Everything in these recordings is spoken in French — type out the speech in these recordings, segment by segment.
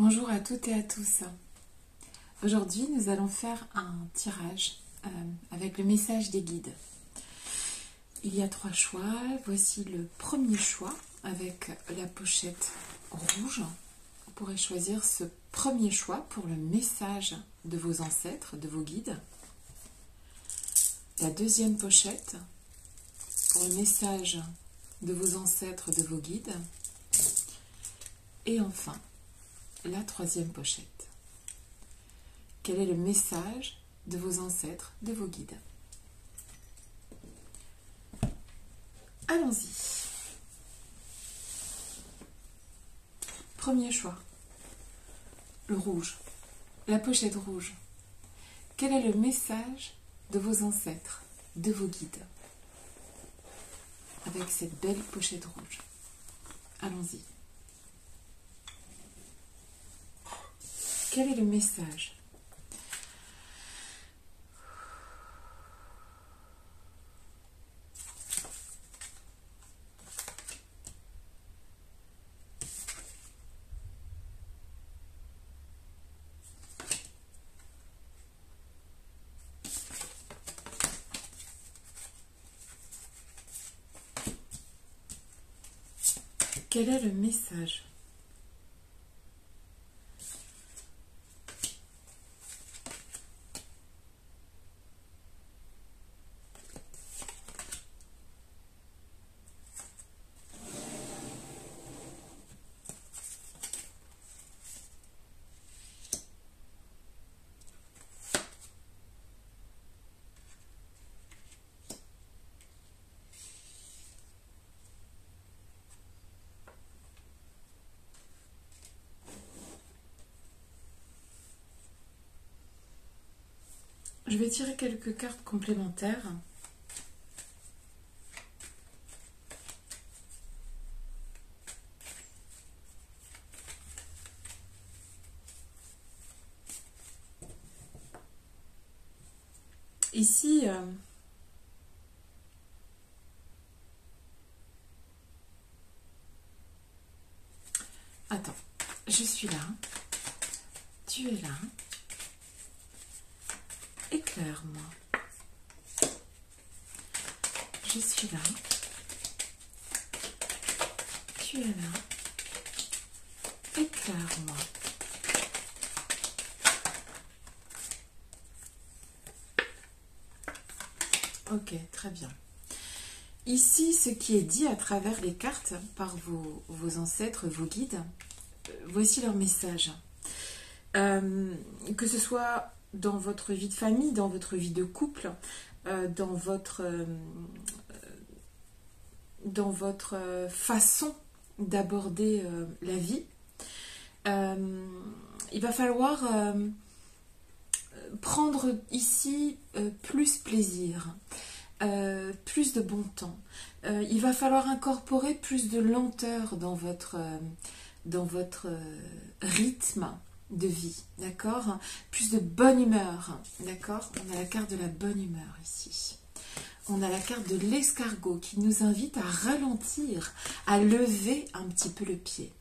Bonjour à toutes et à tous. Aujourd'hui, nous allons faire un tirage avec le message des guides. Il y a 3 choix. Voici le premier choix avec la pochette rouge. Vous pourrez choisir ce premier choix pour le message de vos ancêtres, de vos guides. La deuxième pochette pour le message de vos ancêtres, de vos guides. Et enfin, la troisième pochette. Quel est le message de vos ancêtres, de vos guides? Allons-y. Premier choix. Le rouge. La pochette rouge. Quel est le message de vos ancêtres, de vos guides? Avec cette belle pochette rouge. Allons-y. Quel est le message? Quel est le message? Je vais tirer quelques cartes complémentaires. Ici, attends, je suis là, tu es là, éclaire-moi. Je suis là, tu es là, éclaire-moi. Ok, très bien. Ici, ce qui est dit à travers les cartes par vos ancêtres, vos guides, voici leur message. Que ce soit dans votre vie de famille, dans votre vie de couple, dans votre façon d'aborder la vie, il va falloir prendre ici plus plaisir, plus de bon temps. Il va falloir incorporer plus de lenteur dans votre rythme de vie, d'accord? Plus de bonne humeur, d'accord? On a la carte de la bonne humeur ici. On a la carte de l'escargot qui nous invite à ralentir, à lever un petit peu le pied.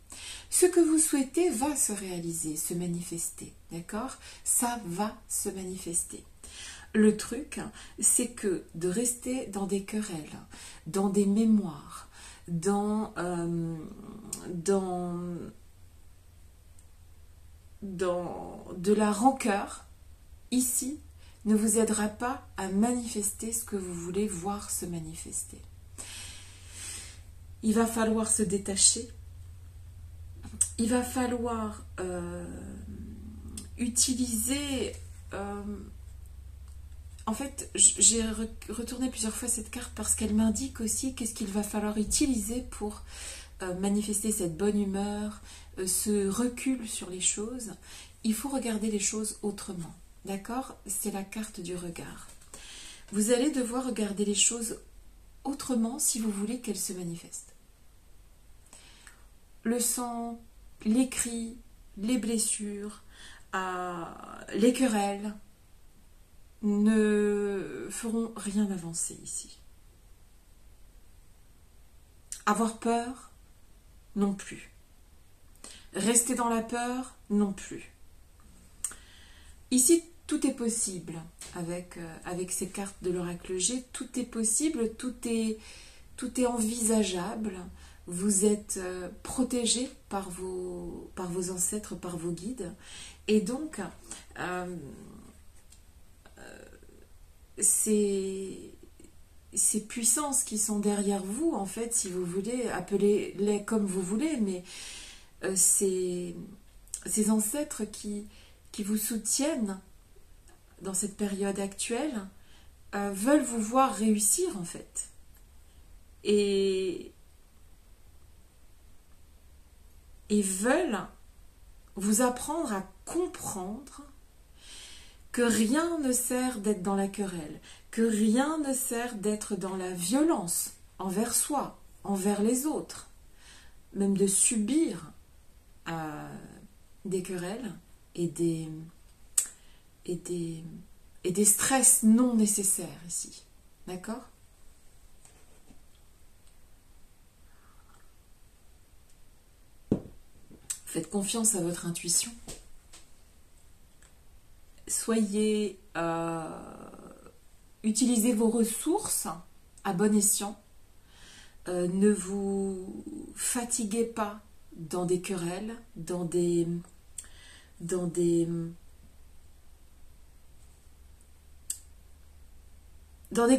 Ce que vous souhaitez va se réaliser, se manifester, d'accord? Ça va se manifester. Le truc, c'est que de rester dans des querelles, dans des mémoires, dans de la rancœur, ici, ne vous aidera pas à manifester ce que vous voulez voir se manifester. Il va falloir se détacher. Il va falloir utiliser... en fait, j'ai retourné plusieurs fois cette carte parce qu'elle m'indique aussi qu'est-ce qu'il va falloir utiliser pour manifester cette bonne humeur, ce recul sur les choses. Il faut regarder les choses autrement. D'accord? C'est la carte du regard. Vous allez devoir regarder les choses autrement si vous voulez qu'elles se manifestent. Le sang, les cris, les blessures, les querelles ne feront rien avancer ici. Avoir peur, non plus. Rester dans la peur, non plus. Ici, tout est possible avec ces cartes de l'oracle G. Tout est possible, tout est envisageable. Vous êtes protégé par vos ancêtres, par vos guides. Et donc, ces puissances qui sont derrière vous, en fait, si vous voulez, appelez-les comme vous voulez, mais ces ancêtres qui vous soutiennent dans cette période actuelle veulent vous voir réussir, en fait. Et veulent vous apprendre à comprendre que rien ne sert d'être dans la querelle, que rien ne sert d'être dans la violence envers soi, envers les autres, même de subir des querelles et des stress non nécessaires ici. D'accord ? Faites confiance à votre intuition. Utilisez vos ressources à bon escient. Ne vous fatiguez pas dans des querelles, dans des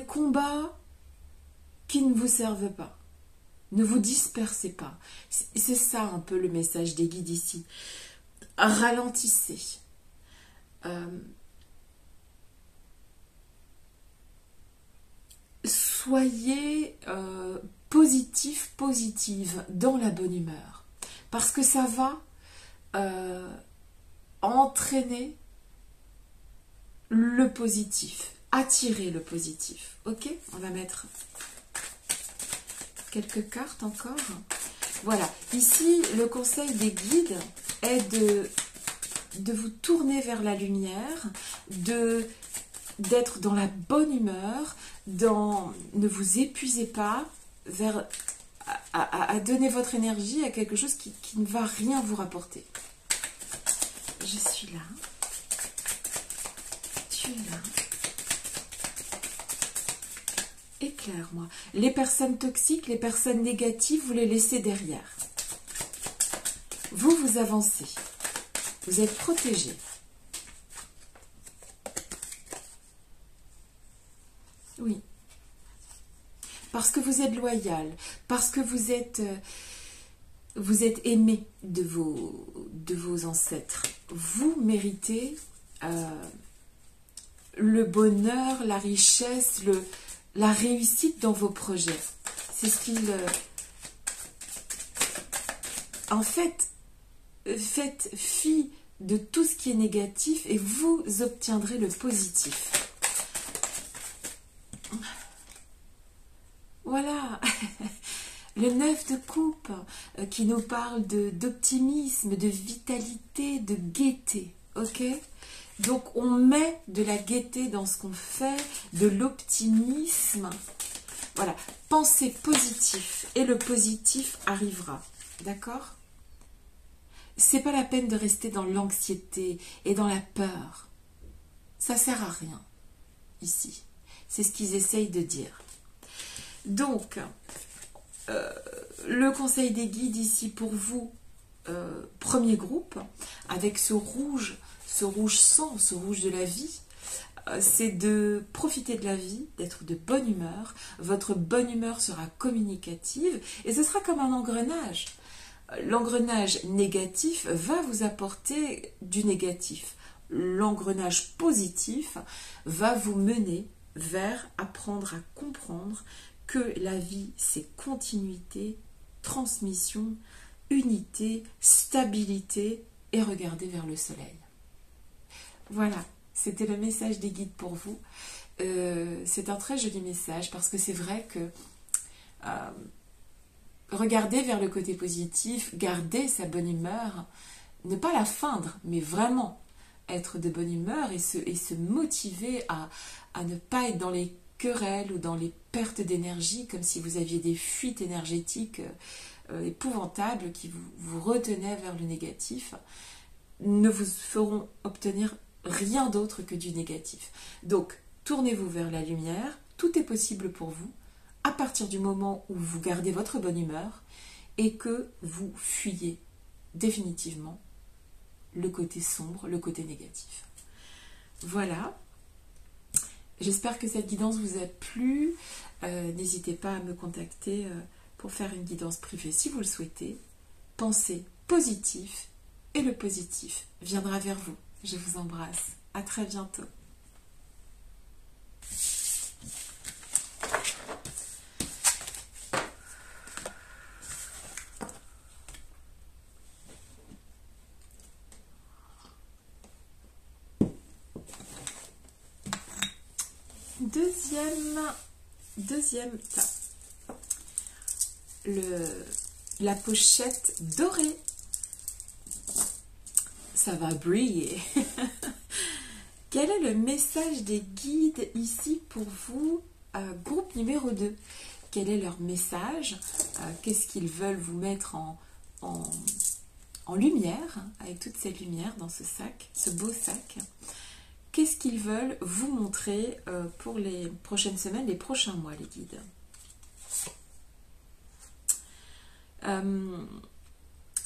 combats qui ne vous servent pas. Ne vous dispersez pas. C'est ça un peu le message des guides ici. Ralentissez. Soyez positif, positive, dans la bonne humeur. Parce que ça va entraîner le positif, attirer le positif. Ok ? On va mettre quelques cartes encore. Voilà. Ici, le conseil des guides est de vous tourner vers la lumière, d'être dans la bonne humeur, ne vous épuisez pas à donner votre énergie à quelque chose qui ne va rien vous rapporter. Je suis là. Tu es là. Éclaire-moi. Les personnes toxiques, les personnes négatives, vous les laissez derrière. Vous avancez. Vous êtes protégé. Oui. Parce que vous êtes loyal, parce que vous êtes aimé de vos ancêtres. Vous méritez le bonheur, la richesse, la réussite dans vos projets. C'est ce qu'il... En fait, faites fi de tout ce qui est négatif et vous obtiendrez le positif. Voilà, le 9 de coupe qui nous parle d'optimisme, de vitalité, de gaieté, ok ? Donc on met de la gaieté dans ce qu'on fait, de l'optimisme. Voilà, pensez positif et le positif arrivera, d'accord ? C'est pas la peine de rester dans l'anxiété et dans la peur. Ça sert à rien, ici. C'est ce qu'ils essayent de dire. Donc, le conseil des guides ici pour vous, premier groupe, avec ce rouge sang, ce rouge de la vie, c'est de profiter de la vie, d'être de bonne humeur. Votre bonne humeur sera communicative et ce sera comme un engrenage. L'engrenage négatif va vous apporter du négatif. L'engrenage positif va vous mener vers apprendre à comprendre que la vie, c'est continuité, transmission, unité, stabilité et regarder vers le soleil. Voilà, c'était le message des guides pour vous. C'est un très joli message parce que c'est vrai que regarder vers le côté positif, garder sa bonne humeur, ne pas la feindre, mais vraiment être de bonne humeur et se motiver à ne pas être dans les querelles ou dans les pertes d'énergie, comme si vous aviez des fuites énergétiques épouvantables qui vous retenaient vers le négatif. ne vous feront obtenir rien d'autre que du négatif. Donc, tournez-vous vers la lumière, tout est possible pour vous, à partir du moment où vous gardez votre bonne humeur et que vous fuyez définitivement le côté sombre, le côté négatif. Voilà. J'espère que cette guidance vous a plu. N'hésitez pas à me contacter pour faire une guidance privée si vous le souhaitez. Pensez positif et le positif viendra vers vous. Je vous embrasse. À très bientôt. Deuxième tas. La pochette dorée. Ça va briller. Quel est le message des guides ici pour vous, groupe numéro 2? Quel est leur message? Qu'est-ce qu'ils veulent vous mettre en lumière, avec toute cette lumière dans ce sac, ce beau sac? Qu'est-ce qu'ils veulent vous montrer pour les prochaines semaines, les prochains mois, les guides?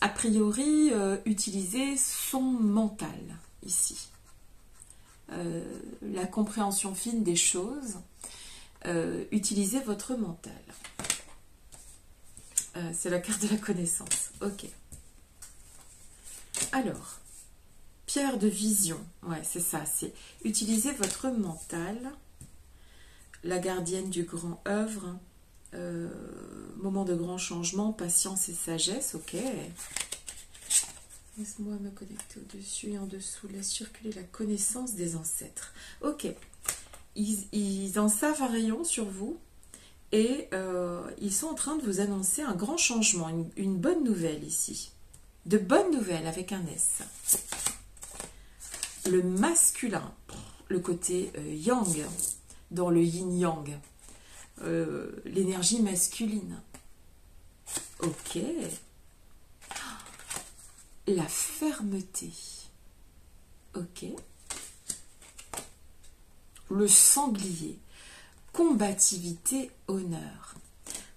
A priori, utilisez son mental ici. La compréhension fine des choses. Utilisez votre mental. C'est la carte de la connaissance. Ok. Alors, pierre de vision. Ouais, c'est ça. C'est utiliser votre mental. La gardienne du grand œuvre. Moment de grand changement, patience et sagesse. Ok. Laisse-moi me connecter au-dessus et en dessous. Laisse circuler la connaissance des ancêtres. Ok. Ils en savent un rayon sur vous et ils sont en train de vous annoncer un grand changement, une bonne nouvelle ici. De bonnes nouvelles avec un S. Le masculin, le côté yang, dans le yin-yang. L'énergie masculine. Ok. La fermeté. Ok. Le sanglier. Combativité, honneur.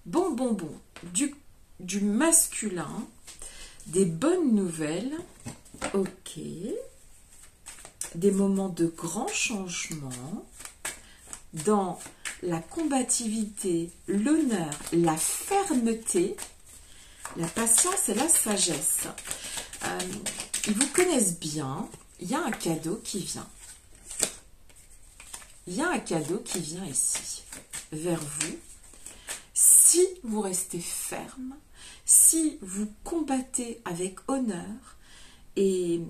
Bon. Du masculin. Des bonnes nouvelles. Ok. Des moments de grand changement. Dans la combativité, l'honneur, la fermeté, la patience et la sagesse. Ils vous connaissent bien. Il y a un cadeau qui vient. Il y a un cadeau qui vient ici, vers vous. Si vous restez ferme, si vous combattez avec honneur et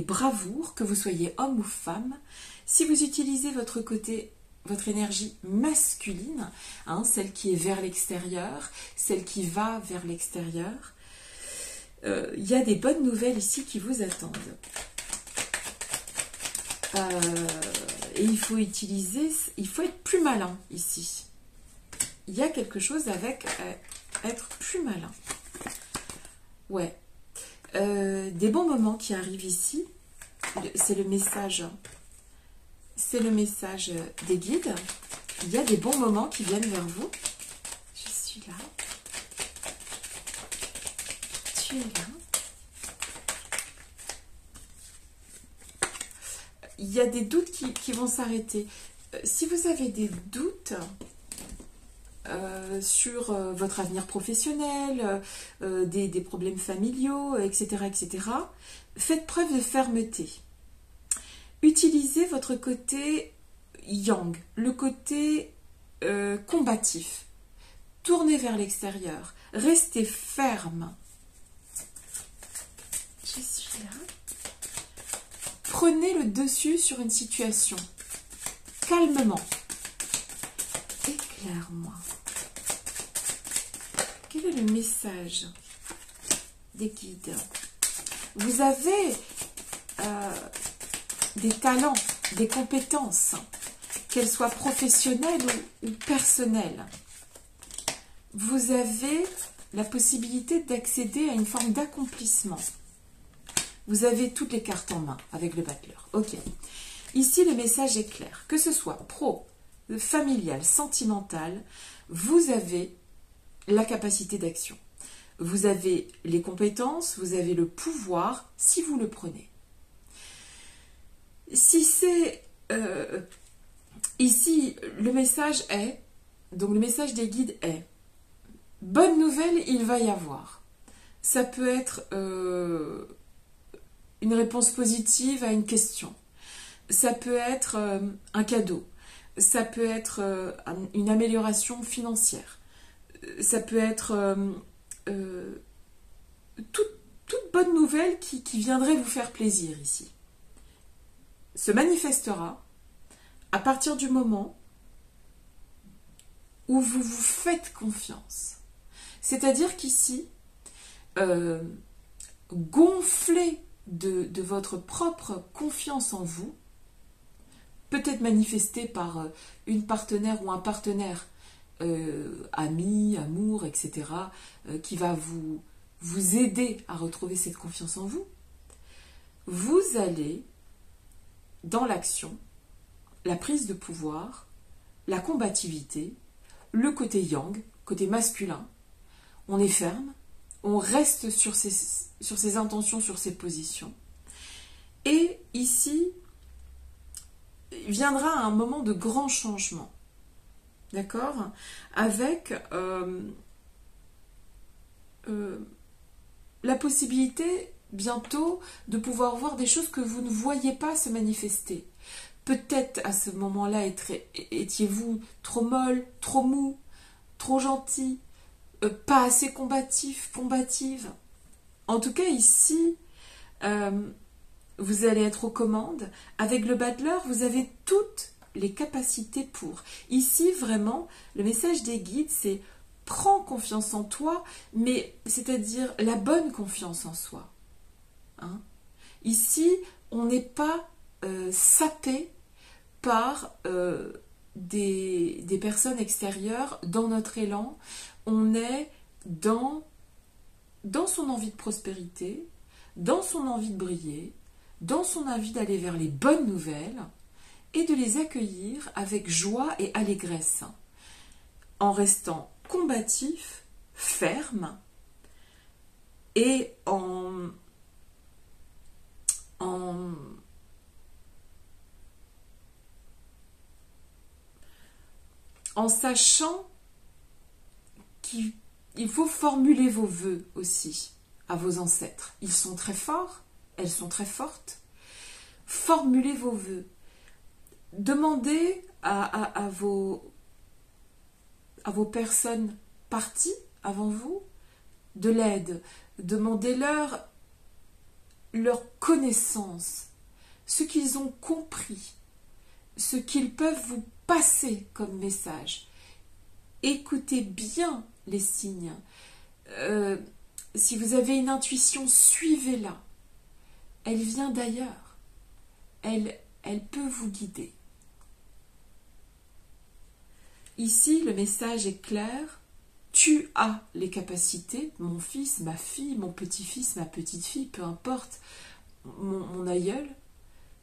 bravoure, que vous soyez homme ou femme, si vous utilisez votre côté, votre énergie masculine, hein, celle qui est vers l'extérieur, celle qui va vers l'extérieur, il y a des bonnes nouvelles ici qui vous attendent. Et il faut être plus malin ici. Il y a quelque chose avec être plus malin. Ouais. Des bons moments qui arrivent ici. C'est le message. C'est le message des guides. Il y a des bons moments qui viennent vers vous. Je suis là. Tu es là. Il y a des doutes qui vont s'arrêter. Si vous avez des doutes sur votre avenir professionnel, des problèmes familiaux, etc., faites preuve de fermeté. Utilisez votre côté yang, le côté combatif. Tournez vers l'extérieur. Restez ferme. Je suis là. Prenez le dessus sur une situation. Calmement. Éclaire-moi. Quel est le message des guides? Vous avez des talents, des compétences, qu'elles soient professionnelles ou personnelles. Vous avez la possibilité d'accéder à une forme d'accomplissement. Vous avez toutes les cartes en main avec le battleur. Ok. Ici, le message est clair. Que ce soit pro, familial, sentimental, vous avez la capacité d'action. Vous avez les compétences, vous avez le pouvoir si vous le prenez. Si c'est... ici, le message est... Donc le message des guides est... Bonne nouvelle, il va y avoir. Ça peut être une réponse positive à une question. Ça peut être un cadeau. Ça peut être une amélioration financière. Ça peut être toute bonne nouvelle qui viendrait vous faire plaisir ici. Se manifestera à partir du moment où vous vous faites confiance. C'est-à-dire qu'ici, gonflé de votre propre confiance en vous, peut-être manifesté par une partenaire ou un partenaire, ami, amour, etc., qui va vous aider à retrouver cette confiance en vous, vous allez, dans l'action, la prise de pouvoir, la combativité, le côté yang, côté masculin, on est ferme, on reste sur ses intentions, sur ses positions. Et ici, viendra un moment de grand changement. D'accord ? Avec la possibilité, bientôt, de pouvoir voir des choses que vous ne voyez pas se manifester. Peut-être à ce moment-là, étiez-vous trop molle, trop mou, trop gentil, pas assez combatif, combative. En tout cas, ici, vous allez être aux commandes. Avec le battleur, vous avez toutes les capacités pour. Ici, vraiment, le message des guides, c'est prends confiance en toi, mais c'est-à-dire la bonne confiance en soi. Hein? Ici, on n'est pas sapé par des personnes extérieures dans notre élan. On est dans son envie de prospérité, dans son envie de briller, dans son envie d'aller vers les bonnes nouvelles et de les accueillir avec joie et allégresse, en restant combatif, ferme et en sachant qu'il faut formuler vos vœux aussi à vos ancêtres. Ils sont très forts, elles sont très fortes. Formulez vos vœux. Demandez à vos personnes parties avant vous de l'aide. Demandez-leur leur connaissance, ce qu'ils ont compris, ce qu'ils peuvent vous passer comme message. Écoutez bien les signes. Si vous avez une intuition, suivez-la. Elle vient d'ailleurs. Elle peut vous guider. Ici, le message est clair. Tu as les capacités, mon fils, ma fille, mon petit-fils, ma petite-fille, peu importe, mon aïeul.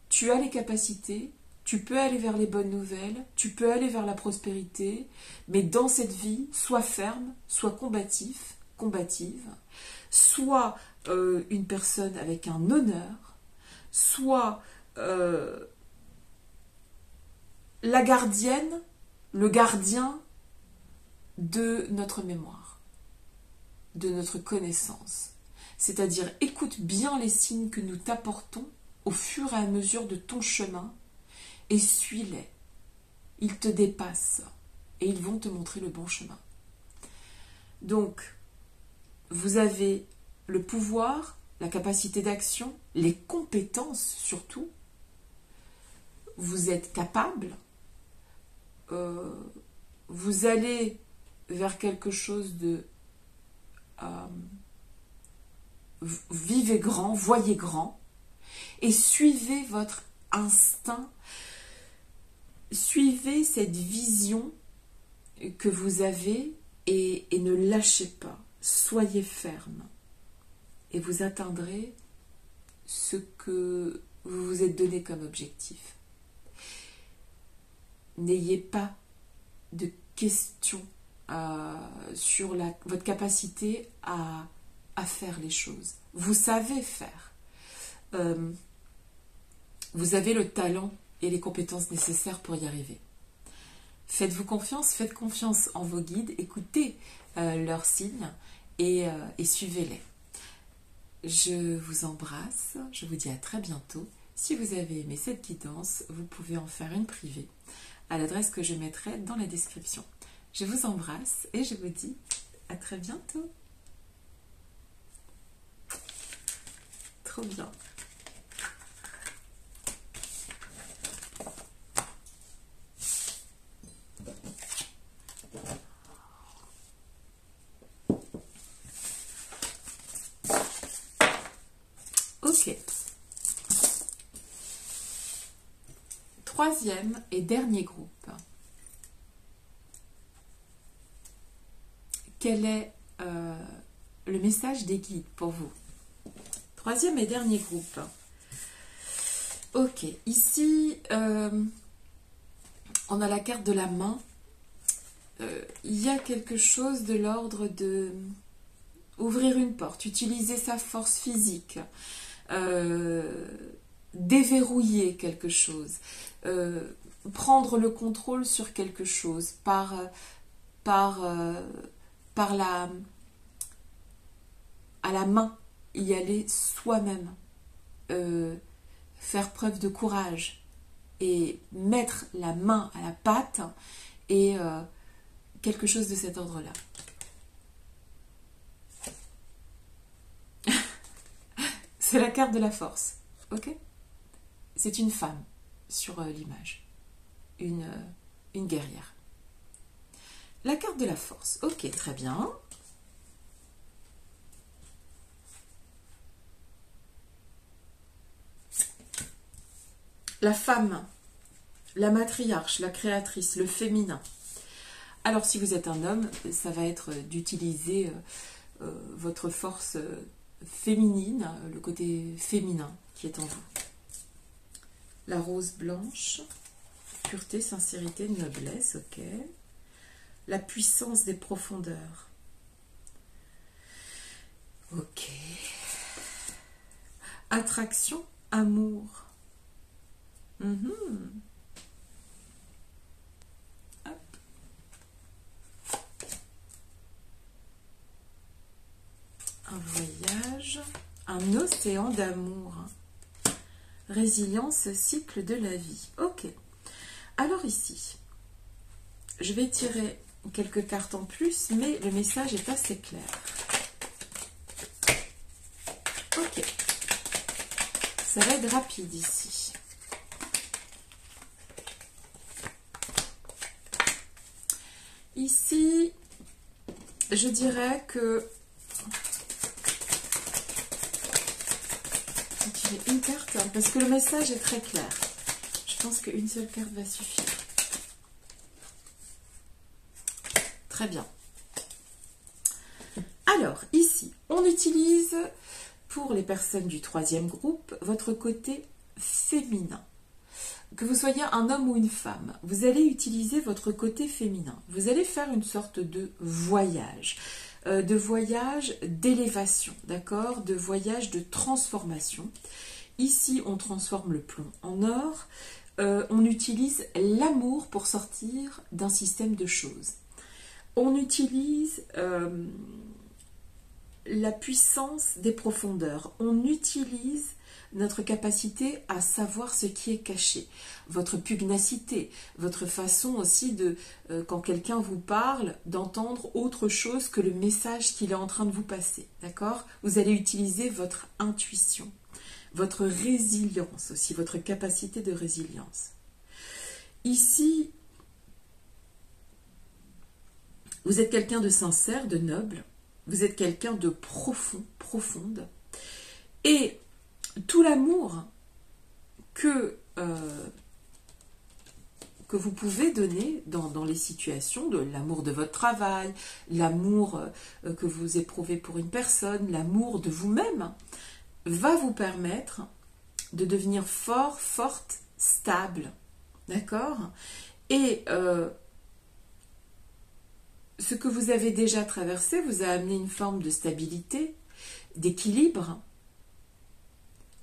Tu as les capacités, tu peux aller vers les bonnes nouvelles, tu peux aller vers la prospérité, mais dans cette vie, sois ferme, sois combatif, combative, sois une personne avec un honneur, sois la gardienne, le gardien de notre mémoire, de notre connaissance. C'est-à-dire, écoute bien les signes que nous t'apportons au fur et à mesure de ton chemin et suis-les. Ils te dépassent et ils vont te montrer le bon chemin. Donc, vous avez le pouvoir, la capacité d'action, les compétences surtout. Vous êtes capable. Vous allez vers quelque chose de vivez grand, voyez grand et suivez votre instinct, suivez cette vision que vous avez et ne lâchez pas, soyez ferme et vous atteindrez ce que vous vous êtes donné comme objectif. N'ayez pas de questions sur votre capacité à faire les choses. Vous savez faire. Vous avez le talent et les compétences nécessaires pour y arriver. Faites-vous confiance, faites confiance en vos guides, écoutez leurs signes et suivez-les. Je vous embrasse, je vous dis à très bientôt. Si vous avez aimé cette guidance, vous pouvez en faire une privée à l'adresse que je mettrai dans la description. Je vous embrasse et je vous dis à très bientôt. Trop bien. Ok. Troisième et dernier groupe. Quel est le message des guides pour vous? Troisième et dernier groupe. Ok, ici, on a la carte de la main. Il y a quelque chose de l'ordre de ouvrir une porte, utiliser sa force physique, déverrouiller quelque chose, prendre le contrôle sur quelque chose à la main, y aller soi-même, faire preuve de courage et mettre la main à la pâte et quelque chose de cet ordre-là. C'est la carte de la force, ok? C'est une femme sur l'image, une guerrière. La carte de la force, ok, très bien. La femme, la matriarche, la créatrice, le féminin. Alors si vous êtes un homme, ça va être d'utiliser votre force féminine, le côté féminin qui est en vous. La rose blanche, pureté, sincérité, noblesse, ok. La puissance des profondeurs. Ok. Attraction, amour. Hop. Un voyage, un océan d'amour. Résilience, cycle de la vie. Ok. Alors ici, je vais tirer quelques cartes en plus, mais le message est assez clair. Ok. Ça va être rapide ici. Ici, je dirais que... Je vais tirer une carte, hein, parce que le message est très clair. Je pense qu'une seule carte va suffire. Très bien. Alors, ici, on utilise, pour les personnes du troisième groupe, votre côté féminin. Que vous soyez un homme ou une femme, vous allez utiliser votre côté féminin. Vous allez faire une sorte de voyage d'élévation, d'accord? De voyage de transformation. Ici, on transforme le plomb en or. On utilise l'amour pour sortir d'un système de choses. On utilise la puissance des profondeurs. On utilise notre capacité à savoir ce qui est caché. Votre pugnacité, votre façon aussi de, quand quelqu'un vous parle, d'entendre autre chose que le message qu'il est en train de vous passer. D'accord? Vous allez utiliser votre intuition, votre résilience aussi, votre capacité de résilience. Ici, vous êtes quelqu'un de sincère, de noble. Vous êtes quelqu'un de profond, profonde. Et tout l'amour que vous pouvez donner dans les situations, de l'amour de votre travail, l'amour que vous éprouvez pour une personne, l'amour de vous-même, va vous permettre de devenir fort, forte, stable. D'accord? Et ce que vous avez déjà traversé vous a amené une forme de stabilité, d'équilibre.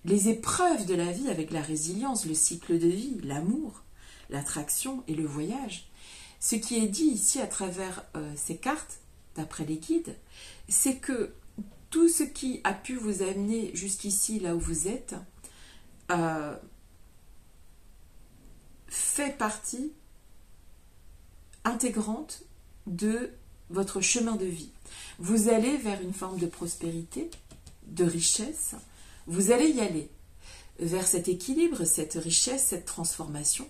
Les épreuves de la vie avec la résilience, le cycle de vie, l'amour, l'attraction et le voyage. Ce qui est dit ici à travers ces cartes, d'après les guides, c'est que tout ce qui a pu vous amener jusqu'ici, là où vous êtes, fait partie intégrante de votre chemin de vie. Vous allez vers une forme de prospérité, de richesse, vous allez y aller vers cet équilibre, cette richesse, cette transformation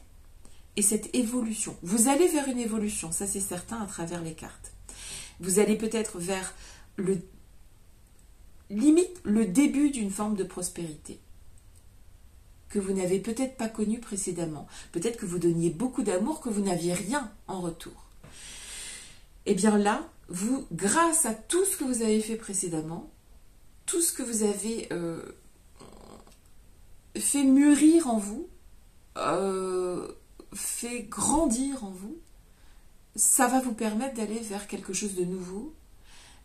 et cette évolution. Vous allez vers une évolution, ça c'est certain à travers les cartes. Vous allez peut-être vers limite le début d'une forme de prospérité que vous n'avez peut-être pas connue précédemment. Peut-être que vous donniez beaucoup d'amour, que vous n'aviez rien en retour. Et bien là, vous, grâce à tout ce que vous avez fait précédemment, tout ce que vous avez fait mûrir en vous, fait grandir en vous, ça va vous permettre d'aller vers quelque chose de nouveau,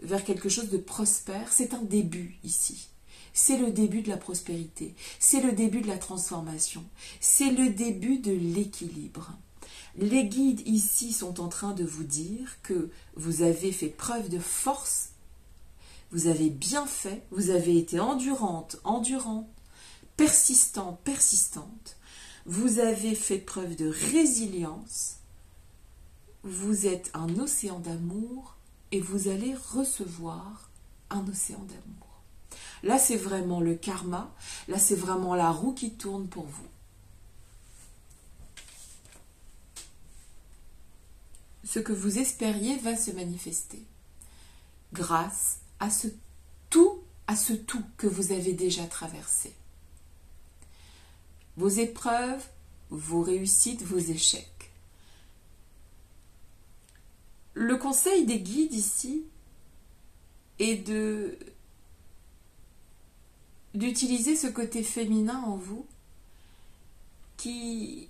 vers quelque chose de prospère. C'est un début ici. C'est le début de la prospérité. C'est le début de la transformation. C'est le début de l'équilibre. Les guides ici sont en train de vous dire que vous avez fait preuve de force, vous avez bien fait, vous avez été endurante, persistante, vous avez fait preuve de résilience, vous êtes un océan d'amour et vous allez recevoir un océan d'amour. Là, c'est vraiment le karma, là, c'est vraiment la roue qui tourne pour vous. Ce que vous espériez va se manifester grâce à ce tout que vous avez déjà traversé. Vos épreuves, vos réussites, vos échecs. Le conseil des guides ici est d'utiliser ce côté féminin en vous qui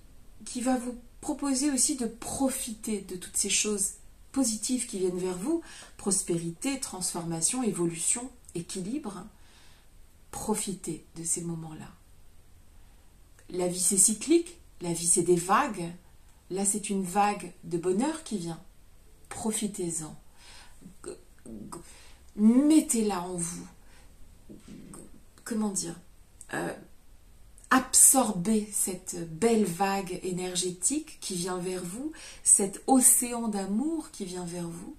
va vous proposer aussi de profiter de toutes ces choses positives qui viennent vers vous, prospérité, transformation, évolution, équilibre. Profitez de ces moments-là. La vie c'est cyclique, la vie c'est des vagues. Là c'est une vague de bonheur qui vient. Profitez-en. Mettez-la en vous. Comment dire, absorbez cette belle vague énergétique qui vient vers vous, cet océan d'amour qui vient vers vous.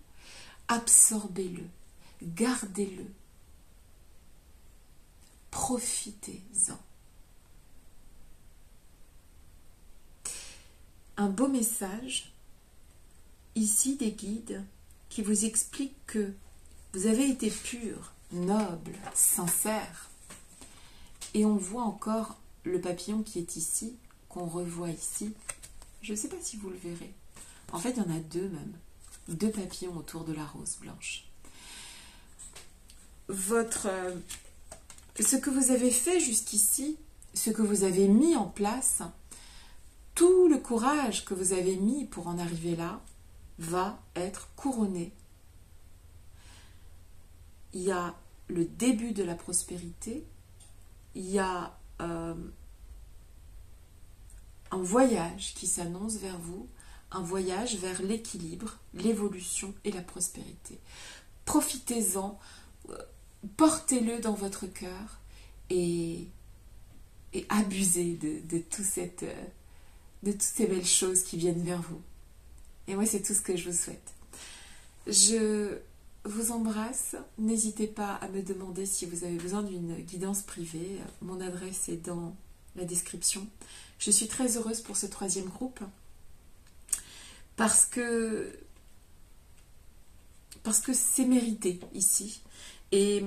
Absorbez-le, gardez-le, profitez-en. Un beau message ici des guides qui vous explique que vous avez été pur, noble, sincère. Et on voit encore le papillon qui est ici, qu'on revoit ici. Je ne sais pas si vous le verrez. En fait, il y en a deux même. Deux papillons autour de la rose blanche. Ce que vous avez fait jusqu'ici, ce que vous avez mis en place, tout le courage que vous avez mis pour en arriver là, va être couronné. Il y a le début de la prospérité, il y a un voyage qui s'annonce vers vous, un voyage vers l'équilibre, l'évolution et la prospérité. Profitez-en, portez-le dans votre cœur et abusez de toutes ces belles choses qui viennent vers vous. Et moi, c'est tout ce que je vous souhaite. Je vous embrasse. N'hésitez pas à me demander si vous avez besoin d'une guidance privée. Mon adresse est dans la description. Je suis très heureuse pour ce 3e groupe parce que c'est mérité ici. Et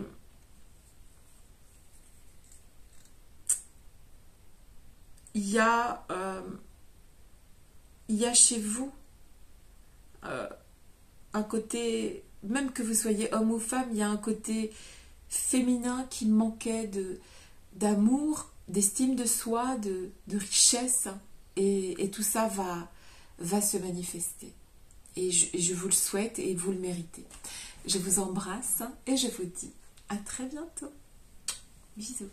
il y a chez vous un côté, même que vous soyez homme ou femme, il y a un côté féminin qui manquait d'amour, d'estime de soi, de richesse, et tout ça va se manifester. Et je vous le souhaite et vous le méritez. Je vous embrasse et je vous dis à très bientôt. Bisous.